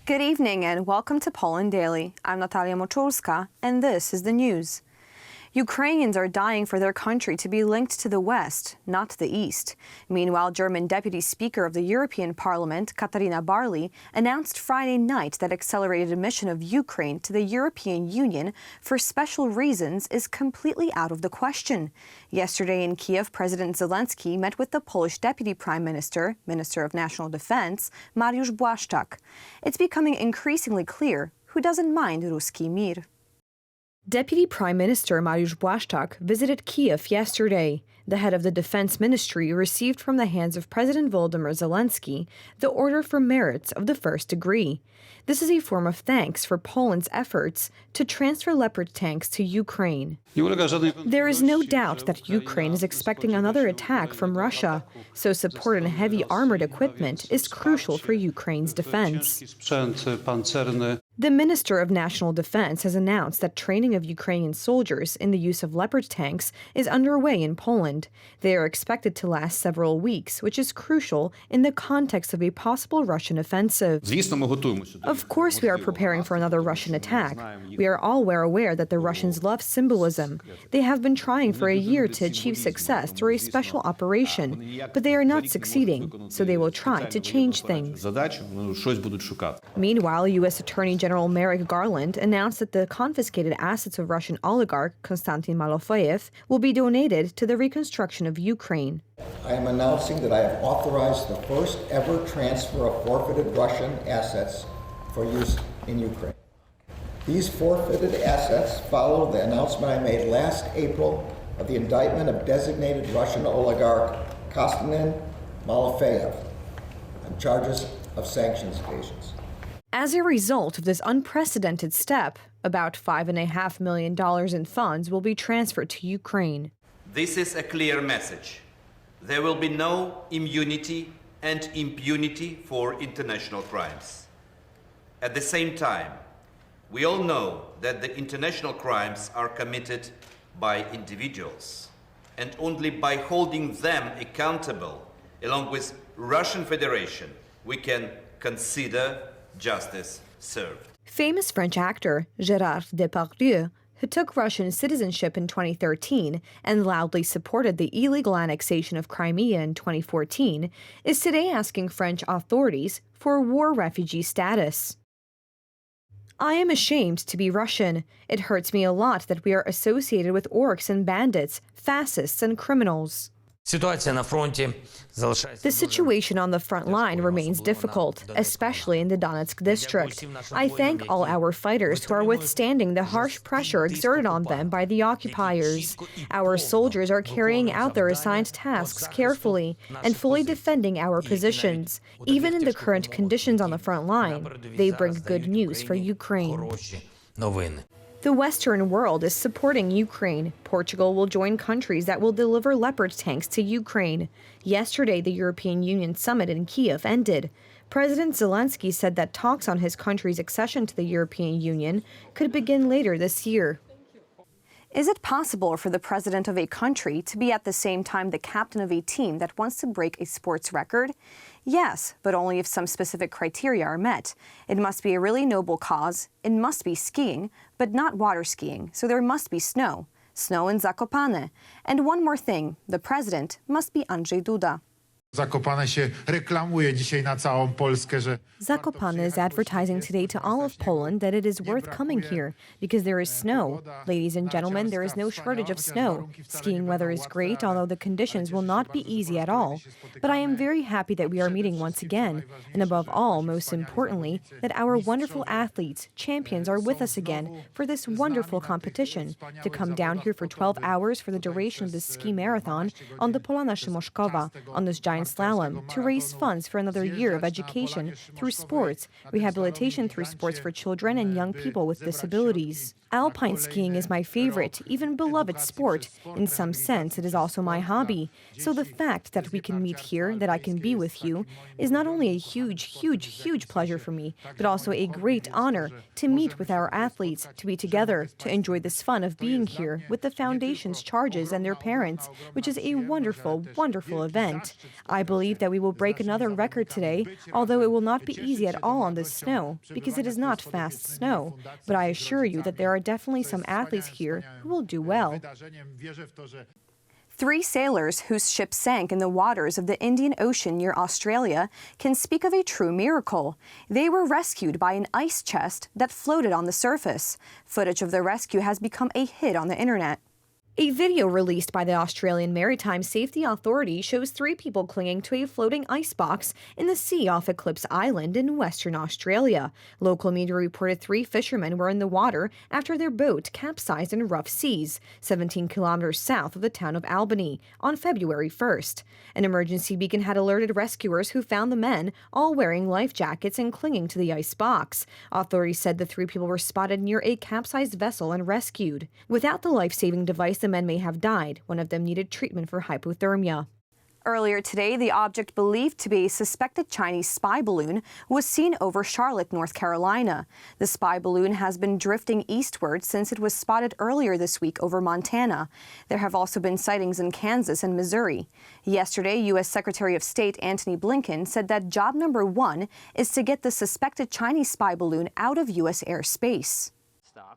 Good evening and welcome to Poland Daily. I'm Natalia Moczulska and this is the news. Ukrainians are dying for their country to be linked to the West, not the East. Meanwhile, German Deputy Speaker of the European Parliament, Katarina Barley, announced Friday night that accelerated admission of Ukraine to the European Union for special reasons is completely out of the question. Yesterday in Kiev, President Zelensky met with the Polish Deputy Prime Minister, Minister of National Defense, Mariusz Błaszczak. It's becoming increasingly clear who doesn't mind Ruski Mir. Deputy Prime Minister Mariusz Błaszczak visited Kiev yesterday. The head of the Defense Ministry received from the hands of President Volodymyr Zelensky the Order for Merits of the First Degree. This is a form of thanks for Poland's efforts to transfer Leopard tanks to Ukraine. There is no doubt that Ukraine is expecting another attack from Russia, so support in heavy armored equipment is crucial for Ukraine's defense. The Minister of National Defense has announced that training of Ukrainian soldiers in the use of Leopard tanks is underway in Poland. They are expected to last several weeks, which is crucial in the context of a possible Russian offensive. Of course, we are preparing for another Russian attack. We are all well aware that the Russians love symbolism. They have been trying for a year to achieve success through a special operation, but they are not succeeding, so they will try to change things. Meanwhile, U.S. Attorney General Merrick Garland announced that the confiscated assets of Russian oligarch Konstantin Malofeyev will be donated to the reconstruction of Ukraine. I am announcing that I have authorized the first ever transfer of forfeited Russian assets for use in Ukraine. These forfeited assets follow the announcement I made last April of the indictment of designated Russian oligarch Konstantin Malofeyev on charges of sanctions evasions. As a result of this unprecedented step, about $5.5 million in funds will be transferred to Ukraine. This is a clear message. There will be no immunity and impunity for international crimes. At the same time, we all know that the international crimes are committed by individuals, and only by holding them accountable, along with Russian Federation, we can consider justice served. Famous French actor Gerard Depardieu, who took Russian citizenship in 2013 and loudly supported the illegal annexation of Crimea in 2014, is today asking French authorities for war refugee status. I am ashamed to be Russian. It hurts me a lot that we are associated with orcs and bandits, fascists and criminals. The situation on the front line remains difficult, especially in the Donetsk district. I thank all our fighters who are withstanding the harsh pressure exerted on them by the occupiers. Our soldiers are carrying out their assigned tasks carefully and fully defending our positions. Even in the current conditions on the front line, they bring good news for Ukraine. The Western world is supporting Ukraine. Portugal will join countries that will deliver Leopard tanks to Ukraine. Yesterday, the European Union summit in Kiev ended. President Zelensky said that talks on his country's accession to the European Union could begin later this year. Is it possible for the president of a country to be at the same time the captain of a team that wants to break a sports record? Yes, but only if some specific criteria are met. It must be a really noble cause, it must be skiing, but not water skiing, so there must be snow. Snow in Zakopane. And one more thing, the president must be Andrzej Duda. Zakopane is advertising today to all of Poland that it is worth coming here because there is snow. Ladies and gentlemen, there is no shortage of snow. Skiing weather is great, although the conditions will not be easy at all. But I am very happy that we are meeting once again. And above all, most importantly, that our wonderful athletes, champions, are with us again for this wonderful competition. To come down here for 12 hours for the duration of this ski marathon on the Polana Szymoszkowa, on this giant slalom, to raise funds for another year of education through sports, rehabilitation through sports for children and young people with disabilities. Alpine skiing is my favorite, even beloved sport. In some sense, it is also my hobby. So the fact that we can meet here, that I can be with you, is not only a huge pleasure for me, but also a great honor to meet with our athletes, to be together, to enjoy this fun of being here with the foundation's charges and their parents, which is a wonderful event. I believe that we will break another record today, although it will not be easy at all on this snow, because it is not fast snow. But I assure you that there are definitely some athletes here who will do well. 3 sailors whose ship sank in the waters of the Indian Ocean near Australia can speak of a true miracle. They were rescued by an ice chest that floated on the surface. Footage of the rescue has become a hit on the internet. A video released by the Australian Maritime Safety Authority shows 3 people clinging to a floating icebox in the sea off Eclipse Island in Western Australia. Local media reported 3 fishermen were in the water after their boat capsized in rough seas, 17 kilometers south of the town of Albany, on February 1st. An emergency beacon had alerted rescuers who found the men, all wearing life jackets and clinging to the icebox. Authorities said the 3 people were spotted near a capsized vessel and rescued. Without the life-saving device, the men may have died. One of them needed treatment for hypothermia. Earlier today, the object believed to be a suspected Chinese spy balloon was seen over Charlotte, North Carolina. The spy balloon has been drifting eastward since it was spotted earlier this week over Montana. There have also been sightings in Kansas and Missouri. Yesterday, U.S. Secretary of State Antony Blinken said that job number 1 is to get the suspected Chinese spy balloon out of U.S. airspace.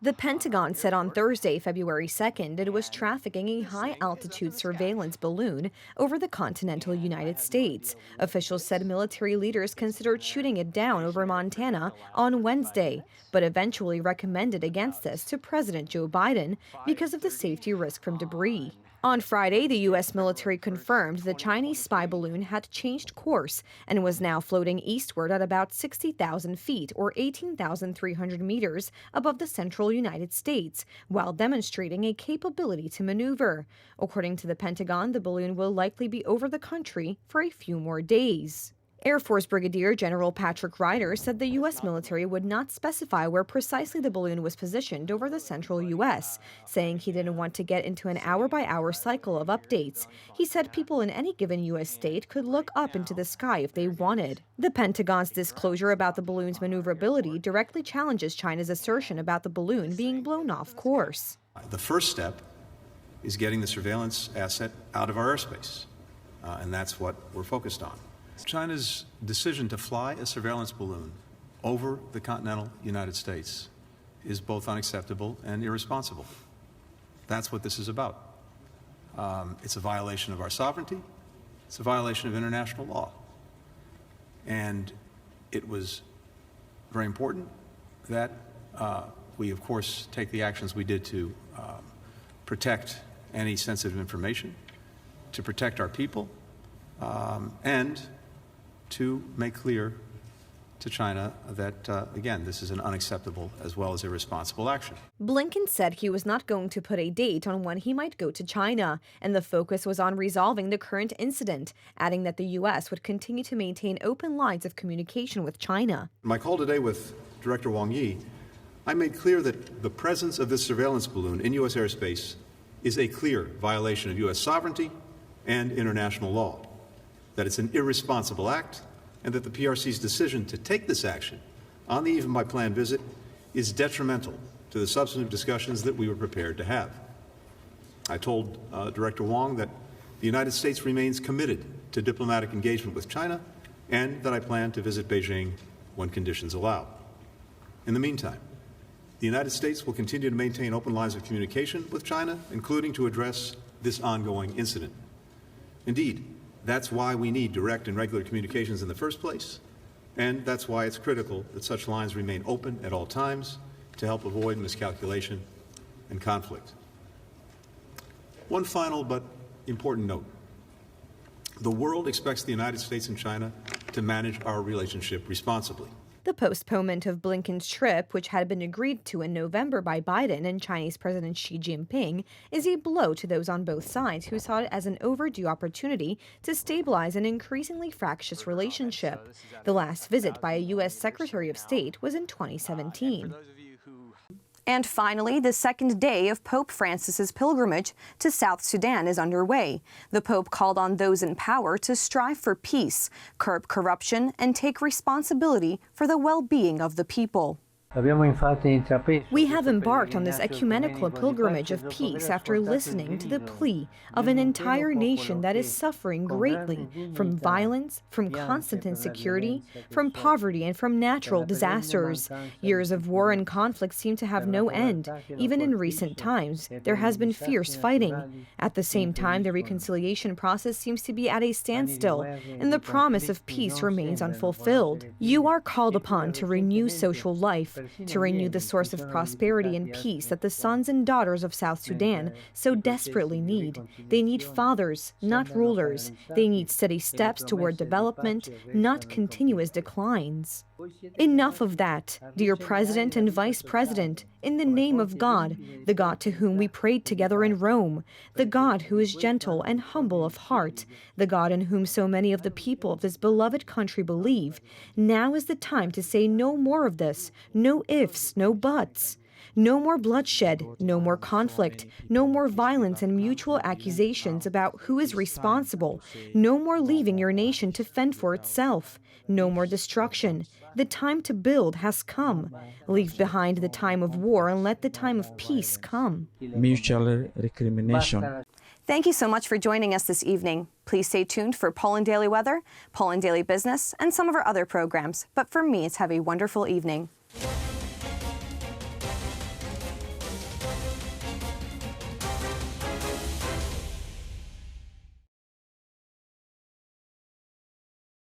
The Pentagon said on Thursday, February 2nd, it was trafficking a high-altitude surveillance balloon over the continental United States. Officials said military leaders considered shooting it down over Montana on Wednesday, but eventually recommended against this to President Joe Biden because of the safety risk from debris. On Friday, the U.S. military confirmed the Chinese spy balloon had changed course and was now floating eastward at about 60,000 feet or 18,300 meters above the central United States, while demonstrating a capability to maneuver. According to the Pentagon, the balloon will likely be over the country for a few more days. Air Force Brigadier General Patrick Ryder said the U.S. military would not specify where precisely the balloon was positioned over the central U.S., saying he didn't want to get into an hour-by-hour cycle of updates. He said people in any given U.S. state could look up into the sky if they wanted. The Pentagon's disclosure about the balloon's maneuverability directly challenges China's assertion about the balloon being blown off course. The first step is getting the surveillance asset out of our airspace, and that's what we're focused on. China's decision to fly a surveillance balloon over the continental United States is both unacceptable and irresponsible. That's what this is about. It's a violation of our sovereignty. It's a violation of international law. And it was very important that we, of course, take the actions we did to protect any sensitive information, to protect our people, and to make clear to China that, again, this is an unacceptable as well as irresponsible action. Blinken said he was not going to put a date on when he might go to China, and the focus was on resolving the current incident, adding that the U.S. would continue to maintain open lines of communication with China. In my call today with Director Wang Yi, I made clear that the presence of this surveillance balloon in U.S. airspace is a clear violation of U.S. sovereignty and international law, that it's an irresponsible act, and that the PRC's decision to take this action on the eve of my planned visit is detrimental to the substantive discussions that we were prepared to have. I told Director Wang that the United States remains committed to diplomatic engagement with China and that I plan to visit Beijing when conditions allow. In the meantime, the United States will continue to maintain open lines of communication with China, including to address this ongoing incident. Indeed, that's why we need direct and regular communications in the first place, and that's why it's critical that such lines remain open at all times to help avoid miscalculation and conflict. One final but important note. The world expects the United States and China to manage our relationship responsibly. The postponement of Blinken's trip, which had been agreed to in November by Biden and Chinese President Xi Jinping, is a blow to those on both sides who saw it as an overdue opportunity to stabilize an increasingly fractious relationship. The last visit by a U.S. Secretary of State was in 2017. And finally, the second day of Pope Francis's pilgrimage to South Sudan is underway. The Pope called on those in power to strive for peace, curb corruption, and take responsibility for the well-being of the people. We have embarked on this ecumenical pilgrimage of peace after listening to the plea of an entire nation that is suffering greatly from violence, from constant insecurity, from poverty, and from natural disasters. Years of war and conflict seem to have no end. Even in recent times, there has been fierce fighting. At the same time, the reconciliation process seems to be at a standstill, and the promise of peace remains unfulfilled. You are called upon to renew social life, to renew the source of prosperity and peace that the sons and daughters of South Sudan so desperately need. They need fathers, not rulers. They need steady steps toward development, not continuous declines. Enough of that, dear President and Vice President, in the name of God, the God to whom we prayed together in Rome, the God who is gentle and humble of heart, the God in whom so many of the people of this beloved country believe. Now is the time to say no more of this, no ifs, no buts. No more bloodshed, no more conflict, no more violence and mutual accusations about who is responsible, no more leaving your nation to fend for itself, no more destruction. The time to build has come. Leave behind the time of war and let the time of peace come. Mutual recrimination. Thank you so much for joining us this evening. Please stay tuned for Poland Daily Weather, Poland Daily Business, and some of our other programs. But for me, it's have a wonderful evening.